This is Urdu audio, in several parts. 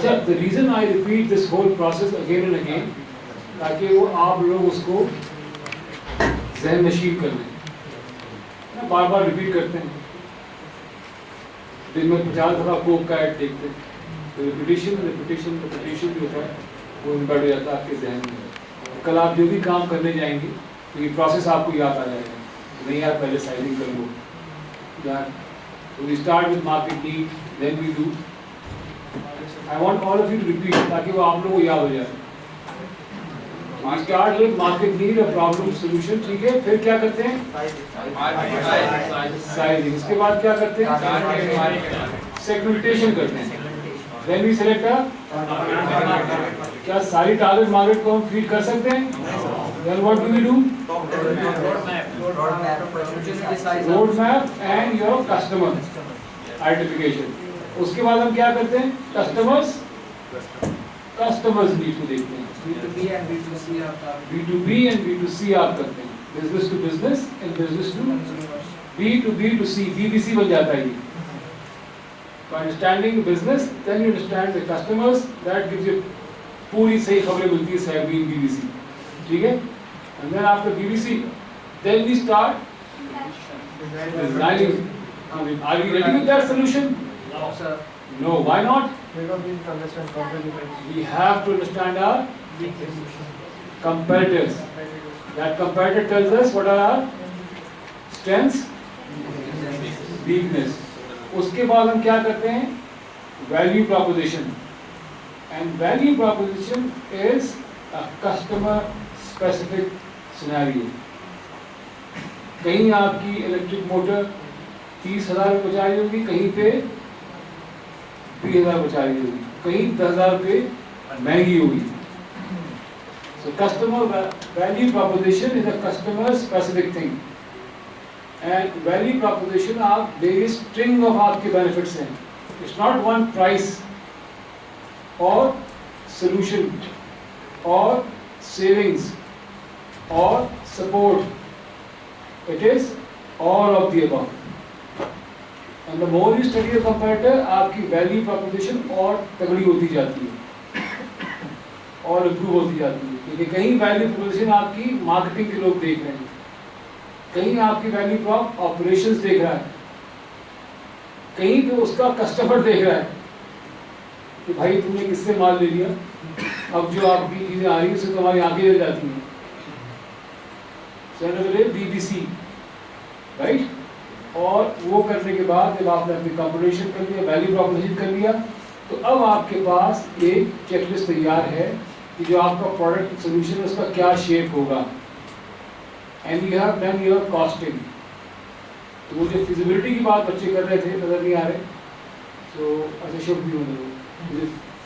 اچھا the reason I repeat this whole process again and again تاکہ وہ آپ لوگ اس کو ذہن نشین کر لیں. بار بار ریپیٹ کرتے ہیں, دن میں 50 دفعہ کوک کا ایڈ دیکھتے ہیں, تو ریپیٹیشن جو ہوتا ہے وہ امبیڈ ہو جاتا ہے آپ کے ذہن میں. کل آپ جو بھی کام کرنے جائیں گے تو یہ پروسیس آپ کو یاد آ جائے گا. نہیں یار پہلے سائزنگ کر لو یار, we start with market need, then we do. I want all of you to repeat تاکہ وہ آپ لوگوں کو یاد ہو جائے. We start with market need اور پرابلم سولوشن, ٹھیک ہے. پھر کیا کرتے ہیں, سائزنگ. اس کے بعد کیا کرتے ہیں, سیگمنٹیشن کرتے ہیں. دین وی سلیکٹ کیا ساری ٹارگیٹ مارکیٹ کو ہم فیڈ کر سکتے ہیں. Then what do we do, road map and your customer identification. اس کے بعد ہم کیا کرتے ہیں, کسٹمرز نیڈ کو دیکھتے ہیں. B2B and B2C آپ کرتے ہیں, business to business and business to B2B2C, BBC بن جاتا ہے یہ. Understanding the business, then you understand the customers, that gives you پوری صحیح خبریں ملتی ہے صاحبین BBC, ٹھیک ہے. And then after BBC, then we start designing. Are we ready with that solution? No, sir. No, why not? Because we need to understand competitors. We have to understand our competitors. That competitor tells us what are our strengths, weakness. اس کے بعد ہم کیا کرتے ہیں, value proposition. And value proposition is customer specific scenario. کہیں آپ کی الیکٹرک موٹر 30,000 پہ پہنچائی ہوگی, کہیں پہ 20,000 پہنچائی ہوگی, کہیں 10,000 پہ مہنگی ہوگی. So customer value proposition is a customer specific thing. And value proposition آپ various string of آپ کے benefits ہیں. It's not one price or solution or savings or support. It is all of the above. And the more you study a competitor, آپ کی value proposition اور تگڑی ہوتی جاتی ہے اور امپروو ہوتی جاتی ہے. کیونکہ کہیں ویلیو پروپوزیشن آپ کی مارکیٹنگ کے لوگ دیکھ رہے ہیں, کہیں آپ کی ویلیو پراپ آپریشنز دیکھ رہا ہے, کہیں پہ اس کا کسٹمر دیکھ رہا ہے کہ بھائی تم نے کس سے مال لے لیا, اب جو آپ کی چیزیں آ رہی ہیں اس سے تمہاری آنکھیں جل جاتی ہیں. BBC right. اور وہ کرنے کے بعد جب آپ نے اپنی کمپٹیشن کر لیا, ویلیو پراپوزیشن کر لیا, تو اب آپ کے پاس ایک چیک لسٹ تیار ہے کہ جو آپ کا پروڈکٹ سولوشن ہے اس کا کیا شیپ ہوگا. And you have done your costing. تو وہ جو فیزیبلٹی کی بات بچے کر رہے تھے, نظر نہیں آ رہے, تو ایسے شب بھی ہونے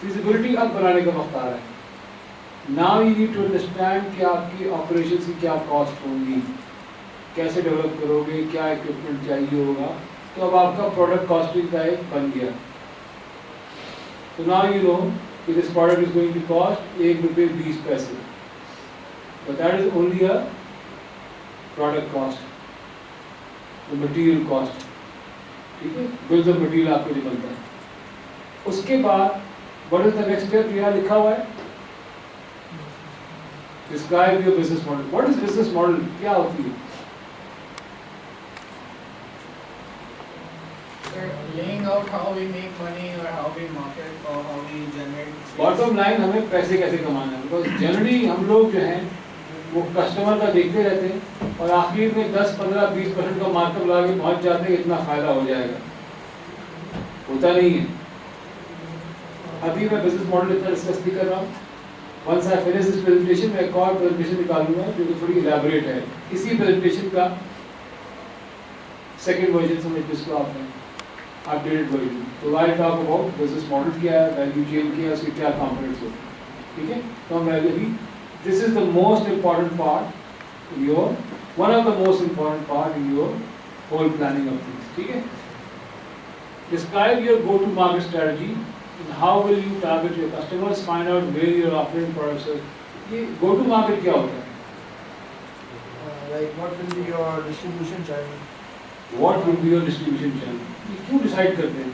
فیزیبلٹی اب بنانے کا وقت آ رہا ہے. Now you need to understand کہ آپ کی آپریشنس کی کیا کاسٹ ہوں گی, کیسے ڈیولپ کرو گے, کیا اکوپمنٹ چاہیے ہوگا. تو اب آپ کا پروڈکٹ کاسٹنگ کا ایک بن گیا. تو ناؤ یو نو کہ this product is going to cost ₹1.20, but that is only a product cost, material cost, ٹھیک ہے, بلز آف مٹیریل آپ کو جو بنتا ہے. اس کے بعد what is the next step, یہاں لکھا ہوا ہے describe your business model. What is business model, کیا ہوتی ہے؟ Laying out how we make money or how we market or how we generate. Bottom line ہمیں پیسے کیسے کمانا ہے, because generally ہم لوگ جو ہیں وہ کسٹمر کا دیکھتے رہتے ہیں اور آخر میں 10-15-20% کا مارک اپ لا کے پہنچ جاتے ہیں اتنا فائدہ ہو جائے گا. ہوتا نہیں ہے. ابھی میں بزنس ماڈل اتنا ڈسکس نہیں کر رہا ہوں. Once I finish this presentation میں ایک اور پریزنٹیشن نکالوں گا جو کہ تھوڑی الیبوریٹ ہے. اسی پریزنٹیشن کا سیکنڈ ورژن سمجھ جس کو آپ نے اپڈیٹڈ ورژن. تو I talk about business model کیا ہے, ویلیو چین کیا ہے, اس کے کیا کمپوننٹس ہوتے ہیں, ٹھیک ہے. تو ہم ابھی this is the most important part in your, one of the most important part in your whole planning of things, ٹھیک ہے. Describe your go to market strategy and how will you target your customers, find out where you are offering products. یہ go to market کیا ہوتا ہے? Like what will be your distribution channel? What will be your distribution channel? یہ کیوں ڈیسائیڈ کرتے ہیں؟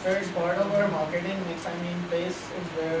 So it's part of our marketing mix. I mean, place is where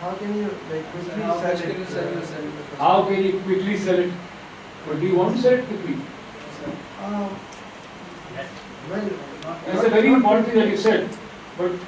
How can you like quickly How much sell can you it? sell it? How can you quickly sell it? But do you want to sell it quickly? Well, That's a very important thing that you said. But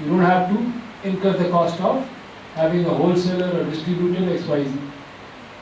you don't have to incur the cost of having a wholesaler or distributor XYZ,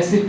SAP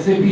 SAP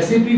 SAP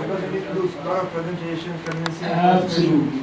because you need to do a lot of presentation, convincing. Absolutely.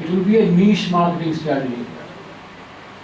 it will be a niche marketing strategy.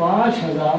50,000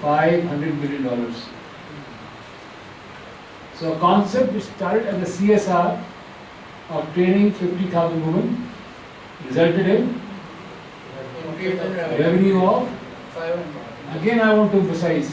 $500 million. So a concept which started as a CSR of training 50,000 women resulted in revenue of, again I want to emphasize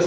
10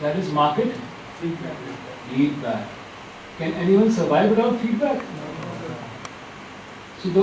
that is market feedback. Can anyone survive without feedback? So the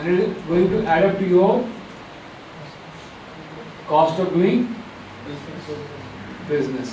and it is going to add up to your cost of doing business.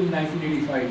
1985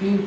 3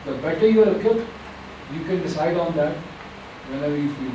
the better you are equipped, you can decide on that whenever you feel.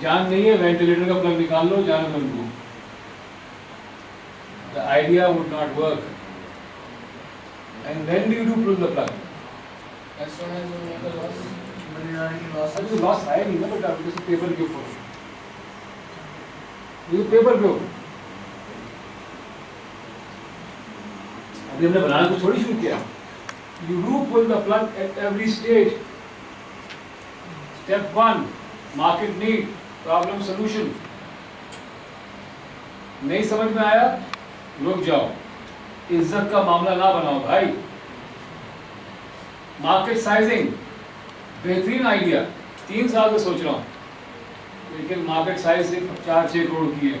جان نہیں ہے وینٹیلیٹر کا پلگ نکال لو, جانے دو ان کو. The idea would not work. And when do you do pull the plug? As soon as you make a loss. ابھی تو لاس آیا نہیں نا, بٹ آپ کسی پیپر کے اوپر, یہ پیپر پہ ہو. ابھی ہم نے بنانا کو تھوڑی شروع کیا. You do pull the plug at every stage. Step 1, market need, problem solution. نہیں سمجھ میں آیا, رک جاؤ, عزت کا معاملہ نہ بناؤ بھائی. مارکیٹ سائزنگ بہترین آئیڈیا, 3 سال سے سوچ رہا ہوں, لیکن مارکیٹ سائز صرف 4-6 کروڑ کی ہے.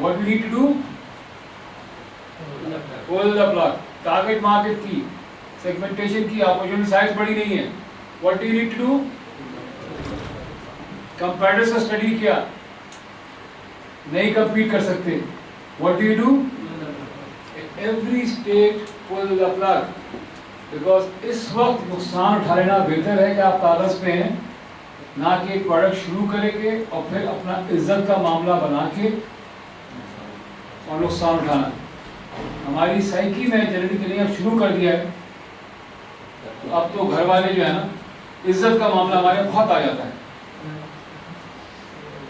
What we need to do? Pull the plug. Target market کی, سیگمنٹیشن کی, اپورچونٹی سائز بڑی نہیں ہے. What do you need to do? Competitors کا اسٹڈی کیا, نہیں کمپیٹ کر سکتے. What do you do? At every stage pull the plug. Because اس وقت نقصان اٹھا لینا بہتر ہے کہ آپ کاغذ پہ ہیں, نہ کہ ایک پروڈکٹ شروع کریں گے اور پھر اپنا عزت کا معاملہ بنا کے اور نقصان اٹھانا. ہماری سائیکی میں جنریٹلی اب شروع کر دیا ہے, تو اب تو گھر والے جو ہے نا, عزت کا معاملہ ہمارے بہت آ جاتا ہے,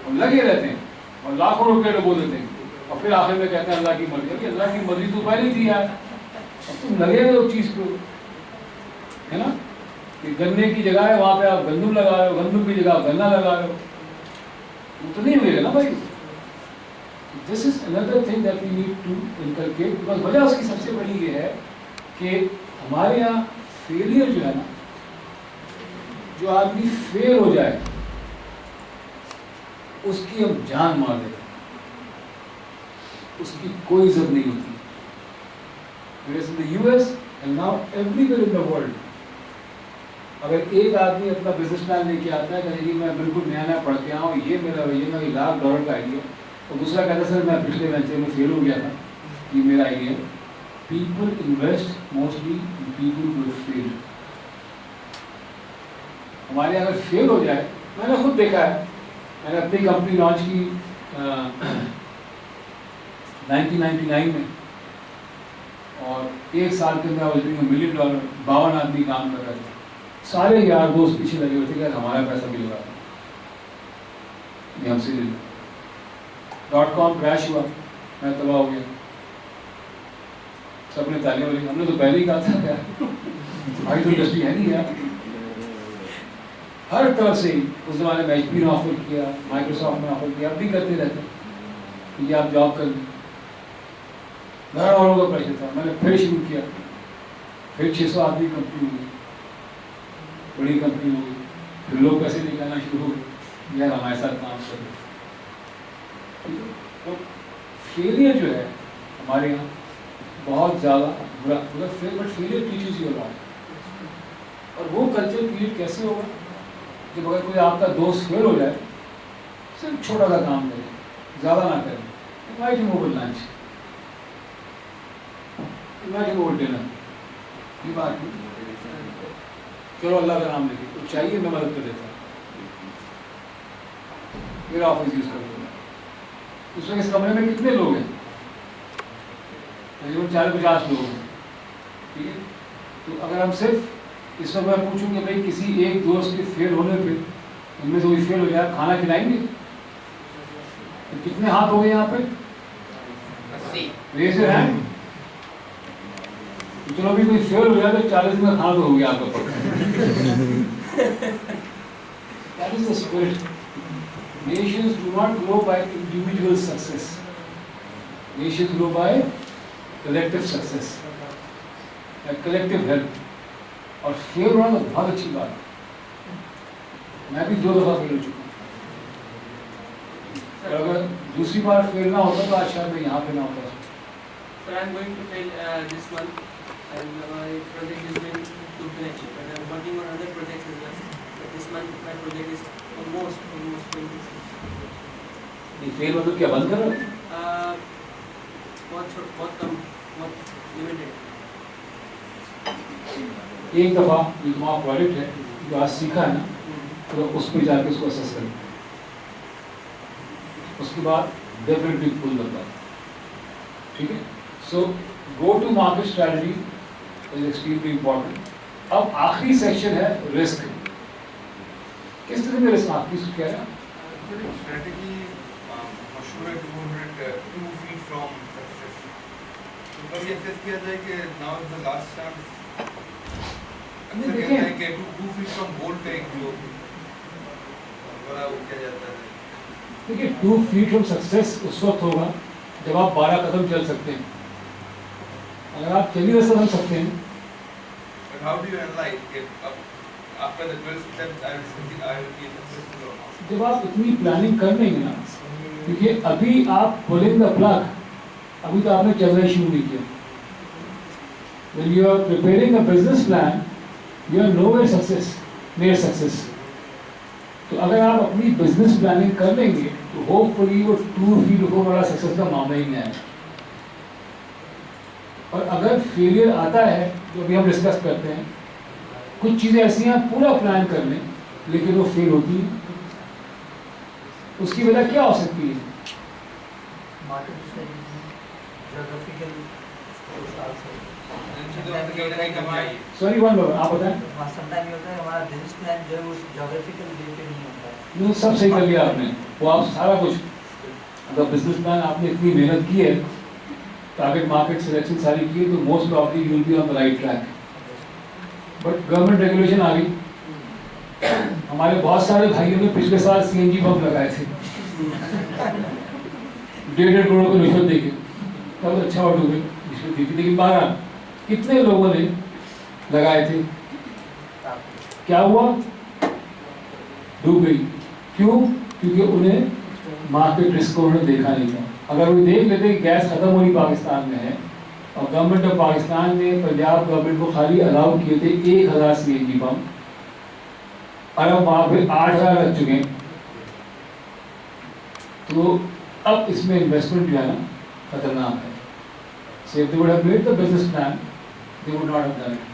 اور لگے رہتے ہیں اور لاکھوں روپے ڈبو دیتے ہیں, اور پھر آخر میں کہتے ہیں اللہ کی مرضی. کہ اللہ کی مرضی تو پہلے ہی تھی یار, اب تم لگے ہوئے اس چیز کو, ہے نا, کہ گنے کی جگہ ہے وہاں پہ آپ گندم لگا رہے ہو, گندم کی جگہ آپ گنا لگا رہے ہو, وہ تو نہیں ملے گا نا بھائی. This is another thing that we need to inculcate. Because وجہ اس کی سب سے بڑی یہ ہے کہ ہمارے یہاں فیلئر جو ہے نا, جو آدمی فیل ہو جائے اس کی ہم جان مار دیتے ہیں, اس کی کوئی عزت نہیں ہوتی. Whereas in the US and now everywhere in the world, اگر ایک آدمی اپنا بزنس پلان لے کے آتا ہے کہ میں بالکل نیا نیا پڑھ کے آؤں, یہ میرا $1,00,000 کا آئیڈیا, اور دوسرا کہتا ہے سر میں پچھلے وینچر میں فیل ہو گیا تھا, یہ میرا idea. People invest mostly in people who fail. ہمارے اگر فیل ہو جائے, میں نے خود دیکھا ہے, میں نے اپنی کمپنی لانچ کی 1999 میں, اور 1 سال کے اندر $1 ملین, 52 آدمی کام کر رہے تھے. سارے یار دوست پیچھے لگے ہوئے تھے کہ ہمارا پیسہ بھی لگا, یہ ہم سے لے لو. .com کریش ہوا, میں تباہ ہو گیا, سب نے تالیاں بجائی. ہم نے تو پہلے ہی کہا تھا کیا بھائی تو انڈسٹری ہے نہیں یار. ہر طرف سے اس زمانے میں HP نے آفر کیا, مائکروسافٹ نے آفر کیا, اب بھی کرتے رہتے کہ یہ آپ جاب کر لیں. گھر والوں کا پریشر تھا. میں نے پھر شروع کیا, پھر 600 آدمی کمپنی ہوئی, بڑی کمپنی ہوئی. پھر لوگ پیسے نکالنا شروع ہو گئے, یار ہمارے ساتھ کام کر رہے. تو فیلئر جو ہے ہمارے یہاں بہت زیادہ برا, but failure teaches you allot. اور وہ کلچر کریٹ کیسے ہوگا جب اگر کوئی آپ کا دوست فیل ہو جائے, صرف چھوٹا سا کام کرے, زیادہ نہ کرے. Invite him over lunch, invite him over dinner. یہ بات نہیں, چلو اللہ کا نام لے کے کچھ چاہیے میں مدد کر دیتا ہوں, میرا آفس یوز کر دوں. اس وقت اس کمرے میں کتنے لوگ ہیں؟ تقریباً 40-50 لوگ ہیں, ٹھیک ہے. تو اگر ہم صرف اس وقت میں پوچھوں کہ بھائی کسی ایک دوست کے فیل ہونے پہ ان میں سے کوئی فیل ہو جائے, کھانا کھلائیں گے؟ تو کتنے ہاتھ ہو گئے یہاں پہ؟ Raise your hand. چلو ابھی کوئی فیل ہو جائے تو 40 دن کا کھانا تو ہو گیا آپ کا پکا. That is the spirit. Nations do not grow by individual success. Nations grow by collective success, by collective help. اور فیل ہونا تو بہت اچھی بات ہے. میں بھی 2 دفعہ فیل ہو چکا ہوں, اور اگر دوسری بار فیل نہ ہوتا تو آج شاید میں یہاں پہ نہ ہوتا. Sir, I'm going to fail this month, and my project is going to finish, and I'm working on other projects as well. But this month my project is almost going to finish. یہ فیل مطلب کیا بند کر رہا ہے؟ بہت کم, بہت لمیٹڈ. ایک دفعہ یہ تمہارا پروجیکٹ ہے جو آج سیکھا ہے نا, تو اس پہ جا کے اس کو اسیس کریں. اس کے بعد ڈیفینیٹلی پل دا پلگ. ٹھیک ہے. So go to market strategy is extremely important. اب آخری سیکشن ہے رسک. کس طرح میں رسک آپ کی کیا ہے؟ اسٹریٹجی مشہور ہے 2 feet from success. تو کبھی ایسے کیا جائے کہ now is the last chance. اکثر کہتے ہیں کہ 2 feet from goal کا ایک جو بڑا وہ کیا جاتا ہے. دیکھیے 2 feet from success اس وقت ہوگا جب آپ 12 قدم چل سکتے ہیں. اگر آپ چلی رستے چل سکتے ہیں. But how do you analyze کہ after the 12 steps I will be successful or not? جب آپ اتنی پلاننگ کر لیں گے نا, کیونکہ ابھی آپ پولنگ دا پلگ, ابھی تو آپ نے چلنا شروع نہیں کیا. when you are preparing a business plan you are nowhere near success. تو اگر آپ اپنی بزنس پلاننگ کر لیں گے تو ہوپ فلی وہ 2 feet والا سکسیس کا معاملہ ہی نہیں آئے. اور اگر فیلئر آتا ہے جو ابھی ہم ڈسکس کرتے ہیں, کچھ چیزیں ایسی ہیں پورا پلان کر لیں لیکن وہ فیل ہوتی ہیں, اس کی وجہ کیا ہو سکتی ہے؟ سوری ون بار آپ بتائیں. سب صحیح کر لیا آپ نے, وہ آپ سارا کچھ اگر بزنس پلان آپ نے اتنی محنت کی ہے, ٹارگیٹ مارکیٹ سلیکشن ساری کی ہے, تو most probably you will be on the right track. But government regulation آ گئی. ہمارے بہت سارے بھائیوں نے پچھلے سال CNG پمپ لگائے تھے 1.5 کروڑ کو رشوت دے کے. تب اچھا آؤٹ ہو گئے رشوت دے کے, لیکن بہرحال کتنے لوگوں نے لگائے تھے, کیا ہوا؟ ڈوب گئی. کیوں؟ کیونکہ انہیں مارکیٹ رسک کو انہوں نے دیکھا نہیں تھا. اگر وہ دیکھ لیتے کہ گیس ختم ہو رہی پاکستان میں ہے, اور گورنمنٹ آف پاکستان نے پنجاب گورنمنٹ کو خالی الاؤ کیے تھے 1000 CNG پمپ, اور اب وہاں پہ 8000 لگ چکے ہیں, تو اب اس میں انویسٹمنٹ جو ہے نا خطرناک ہے. So if they would have made the business plan, they would not have done it.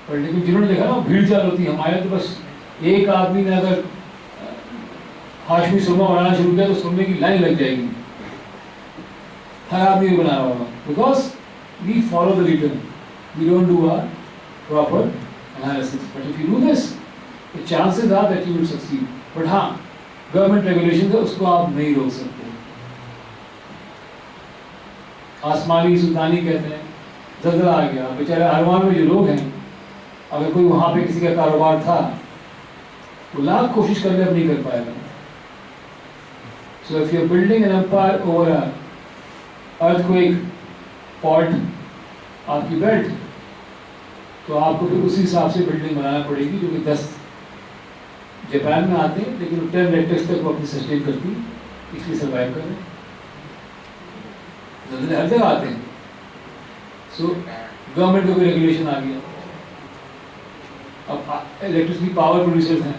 پر لیکن جنہوں نے دیکھا نا بھیڑ چال ہوتی ہے, ہمارے تو بس ایک آدمی نے اگر ہاشمی سرما بنانا شروع کیا تو سرمے کی لائن لگ جائے گی, ہر آدمی بنا رہا ہوگا. Because we follow the leader, we don't do our proper analysis. But if you do this, the chances are that you will succeed. But ہاں گورنمنٹ ریگولیشن ہے, اس کو آپ نہیں روک سکتے. آسمانی سلطانی کہتے ہیں, زلزلہ آ گیا, بیچارے ہروان میں جو لوگ ہیں, اگر کوئی وہاں پہ کسی کا کاروبار تھا وہ لاکھ کوشش کر لے اب نہیں کر پائے گا. So if you are building an empire over a earthquake fault آپ کی بیلٹ, تو آپ کو پھر اسی حساب سے بلڈنگ بنانا پڑے گی, جو کہ 10 جاپان میں آتے ہیں لیکن 10 ریکٹرز تک وہ اپنی سسٹین کرتی, اس لیے سروائیو کر رہے ہیں. زلزلے ہر جگہ آتے ہیں. سو گورنمنٹ کا کوئی ریگولیشن آ گیا. اب الیکٹرسٹی پاور پروڈیوسرز ہیں,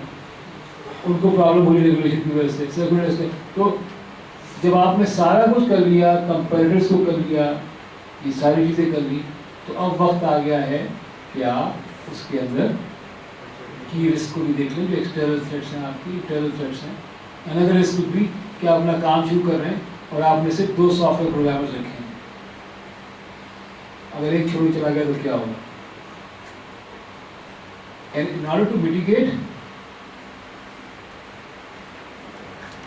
ان کو پرابلم ہوئی ریگولیشن کی وجہ سے, سرکولر سے. تو جب آپ نے سارا کچھ کر لیا, کمپیٹیٹرس کو کر لیا, یہ ساری چیزیں کر لی, تو اب وقت آ گیا ہے کہ آپ اس کے اندر کی رسک کو بھی دیکھ لیں, جو ایکسٹرنل تھریٹس ہیں, آپ کی انٹرنل تھریٹس ہیں. اندر رسک بھی کہ آپ اپنا کام شروع کر رہے ہیں اور آپ نے صرف 2 سافٹ ویئر پروگرامرز رکھے ہیں, اگر ایک چھوڑ چلا گیا تو کیا ہوگا. And in order to mitigate,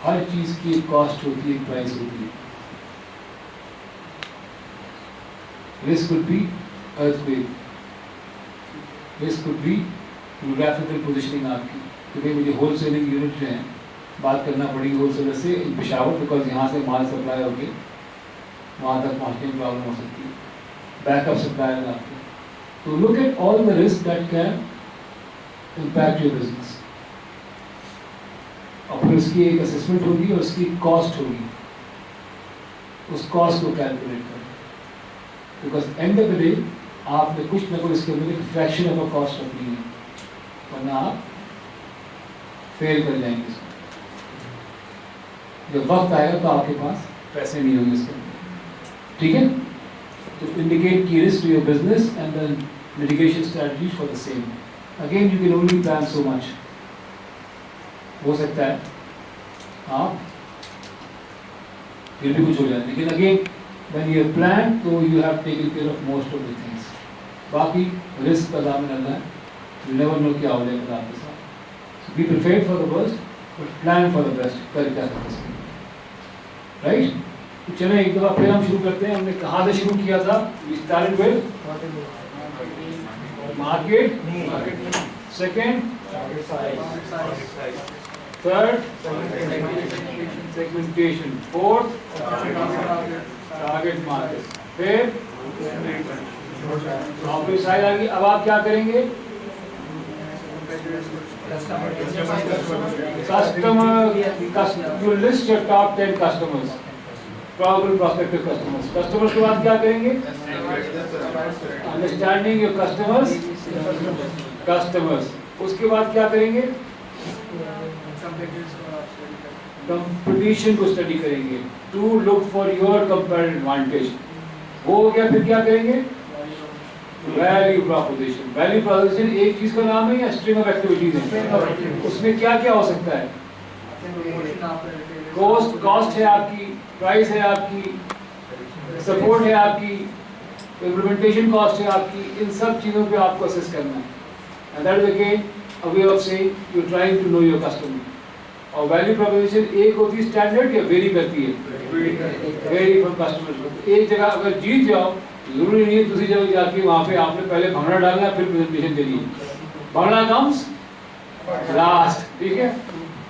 ہر چیز کی ایک کاسٹ ہوتی ہے, ایک پرائز ہوتی ہے. Risk could be earthquake, risk could be geographical positioning آپ کی, کیونکہ مجھے ہول سیلنگ یونٹ جو ہیں بات کرنا پڑے گی ہول سیلر سے پشاور, بیکاز یہاں سے مال سپلائی ہو کے وہاں تک پہنچنے میں پرابلم ہو سکتی ہے. بیک اپ سپلائر آپ کے. تو look at all the risk that can impact your business, اور پھر اس کی ایک اسسمنٹ ہوگی اور اس کی کاسٹ ہوگی, اس کاسٹ کو کیلکولیٹ کریں. Because and of the day آپ نے کچھ نہ کچھ اس کے اندر ایک فریکشن آف اے کاسٹ رکھنی ہے, ورنہ آپ فیل کر جائیں گے. جب وقت آئے گا تو آپ کے پاس پیسے نہیں ہوں گے اس کے اندر. ٹھیک ہے, تو انڈیکیٹ کی risk to your business and then mitigation strategy for the same. Again you can only plan so much. ہو سکتا ہے آپ پھر بھی کچھ ہو جائے. لیکن again when you have planned, تو you have taken care of most of the things. باقی رسک کا دامن اللہ ہے. You never know کیا ہو جائے گا آپ کے ساتھ. So be prepared for the worst, but plan for the best. کر کیا سکتے ہیں. Right? تو چلیں ایک دفعہ پھر ہم شروع کرتے ہیں. ہم نے کہاں سے شروع کیا تھا؟ We started with market. Second, third, segmentation. Fourth, target market. پھر آپ سائڈ آ گئی. اب آپ کیا کریں گے؟ Customer, you list your top 10 customers, probable prospective customers. Customers کے بعد کیا کریں گے؟ Understanding your customers. اس کے بعد کیا کریں گے؟ Competition کو اسٹڈی کریں گے. To look for your comparative advantage. وہ ہو گیا. پھر کیا کریں گے؟ Value proposition. ویلیو پروپوزیشن ایک چیز کا نام ہے یا اسٹرنگ آف ایکٹیویٹیز ہیں؟ اس میں کیا کیا ہو سکتا ہے؟ کاسٹ ہے آپ کی, پرائس ہے آپ کی, سپورٹ ہے آپ کی, امپلیمنٹیشن کاسٹ ہے آپ کی. ان سب چیزوں پہ آپ کو اسیس کرنا ہے. And that is again a way of saying you're trying to know your customer. اور ویلیو پروپوزیشن ایک ہوتی ہے اسٹینڈرڈ یا ویری کرتی ہے؟ Vary from customer. ایک جگہ اگر جیت جاؤ ضروری نہیں ہے دوسری جگہ جا کے وہاں پہ آپ نے پہلے بھنگڑا ڈالنا پھر پریزنٹیشن دینی ہے. بھنگڑا کمس لاسٹ. ٹھیک ہے,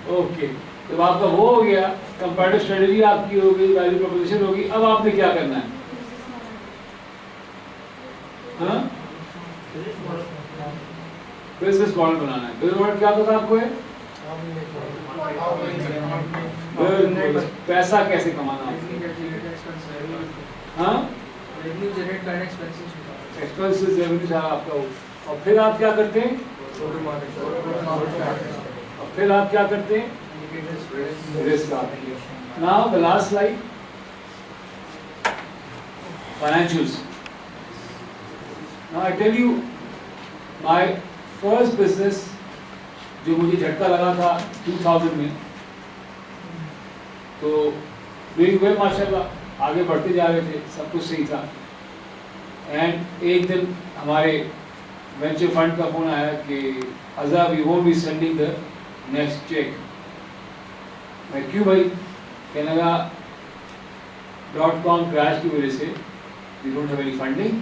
اوکے. جب آپ کا وہ ہو گیا, کمپیریٹو اسٹریٹجی آپ کی ہو گئی, ویلیو پروپوزیشن ہوگی, اب آپ نے کیا کرنا ہے؟ ہاں, بزنس ماڈل بنانا ہے. بزنس ماڈل کیا ہوتا آپ کو ہے؟ پیسہ کیسے کمانا ہے. ہاں, ایکسپینسز ریونیو آپ کا ہو. اور پھر آپ کیا کرتے ہیں؟ اور پھر آپ کیا کرتے ہیں؟ رسک آپ کی. Now the last slide, financials. Now I tell you my first business جو مجھے جھٹکا لگا تھا 2000 میں, تو ڈوئنگ ویل ماشاء اللہ, آگے بڑھتے جا رہے تھے, سب کچھ صحیح تھا. اینڈ ایک دن ہمارے وینچر فنڈ کا فون آیا کہ ازا we won't be sending the next cheque. میں کیوں بھائی؟ کہنے لگا .com کریش کی وجہ سے we don't have any funding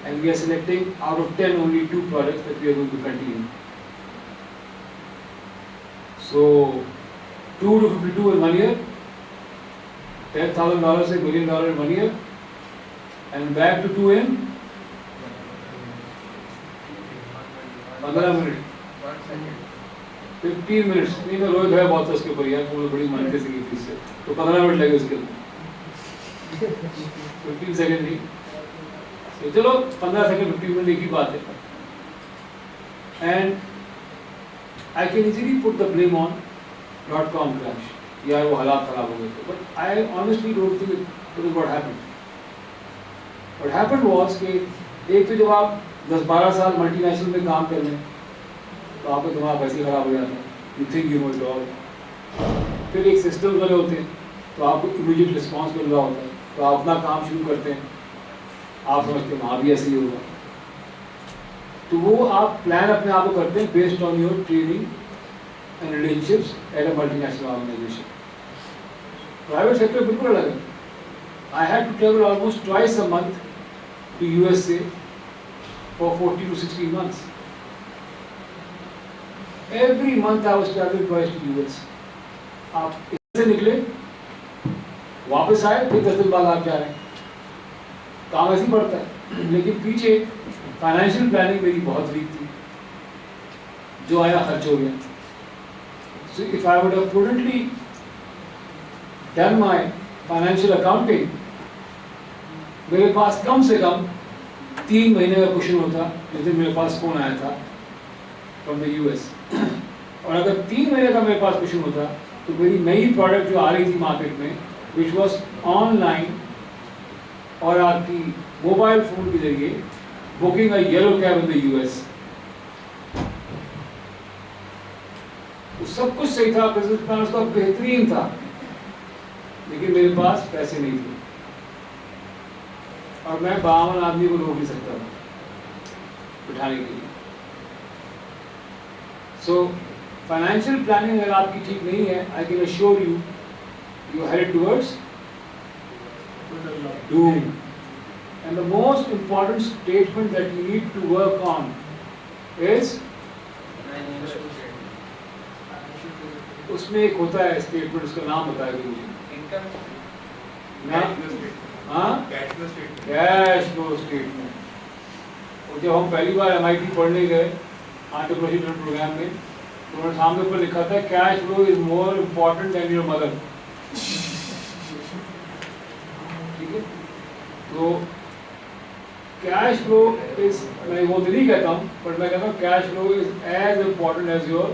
and we are selecting out of 10 only 2 projects that we are going to continue. So 2 to 52 in 1 year, $10,000 سے $1 million in 1 year, and back to 2 in 15 minutes. 15 minutes. نہیں میں روہت ہے بہت اس کے اوپر یار, وہ بڑی مانتے سے کی تھی اس سے, تو 15 منٹ لگے اس کے لیے, 15 سیکنڈ نہیں. چلو 15 سیکنڈ 15 منٹ ایک ہی بات ہے. And I can easily put the blame on .com crash. یار وہ حالات خراب ہو گئے تھے. But I honestly don't think it was what happened. What happened was کہ ایک تو جب آپ 10-12 سال ملٹی نیشنل میں کام کر لیں تو آپ کا دماغ ویسے ہی خراب ہو جاتا ہے. You think you know it all. پھر ایک سسٹم والے ہوتے ہیں تو آپ کو امیڈیٹ رسپانس مل رہا ہوتا ہے, تو آپ اپنا کام شروع کرتے ہیں, آپ سمجھتے ہیں وہاں بھی ایسے ہی ہوگا. تو وہ آپ پلان اپنے آپ کو کرتے ہیں based on your training and relationships at a multinational organisation. Private sector بالکل الگ ہے. I had to travel almost twice a month to USA for 40 to 16 months. Every month I was traveling twice to US. آپ سے نکلے, واپس آئے, پھر 10 دن بعد آپ جا رہے ہیں. کام ایسے ہی پڑتا ہے. لیکن پیچھے فائنینشیل پلاننگ میری بہت ویک تھی, جو آیا خرچ ہو گیا. So if I would have prudently done my financial accounting, میرے پاس کم سے کم 3 مہینے کا کوشن ہوتا جس دن میرے پاس فون آیا تھا فرام دا US. اور اگر 3 مہینے کا میرے پاس کوشن ہوتا تو میری نئی پروڈکٹ جو آ رہی تھی مارکیٹ میں, وچ واز آن لائن اور آپ کی موبائل فون کے ذریعے بکنگ اے یلو کیب ان دا US. سب کچھ صحیح تھا, بزنس پلان اس کا بہترین تھا, لیکن میرے پاس پیسے نہیں تھے اور میں باون آدمی کو روک نہیں سکتا تھا بٹھانے کے لیے. سو فائنینشیل پلاننگ اگر آپ کی ٹھیک نہیں ہے, I can assure you you head towards doom. And the most important statement that you need to work on is, اس میں ایک ہوتا ہے اسٹیٹمنٹ, اس کا نام بتائے گا مجھے. ہاں, کیش فلو اسٹیٹمنٹ. اور جب ہم پہلی بار MIT پڑھنے گئے انٹرپرینیورشپ پروگرام میں, تو انہوں نے سامنے پر لکھا تھا cash flow is more important than your mother. ٹھیک ہے, تو کیش فلو از, میں وہ تو نہیں کہتا ہوں, پر میں کہتا ہوں cash flow is as important as your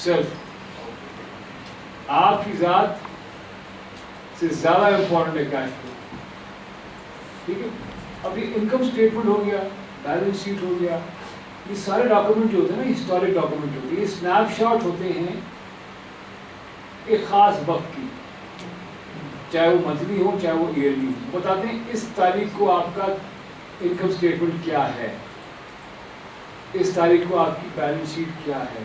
self. آپ کی ذات سے زیادہ امپورٹنٹ ہے کیش فلو. ٹھیک ہے, اب یہ انکم اسٹیٹمنٹ ہو گیا, بیلنس شیٹ ہو گیا, یہ سارے ڈاکومنٹ جو ہوتے ہیں نا, ہسٹورک ڈاکومنٹ ہوتے ہیں, یہ اسنیپ شاٹ ہوتے ہیں ایک خاص وقت کی, چاہے وہ منتھلی ہو چاہے وہ ایئرلی ہو. بتاتے ہیں اس تاریخ کو آپ کا انکم اسٹیٹمنٹ کیا ہے, اس تاریخ کو آپ کی بیلنس شیٹ کیا ہے.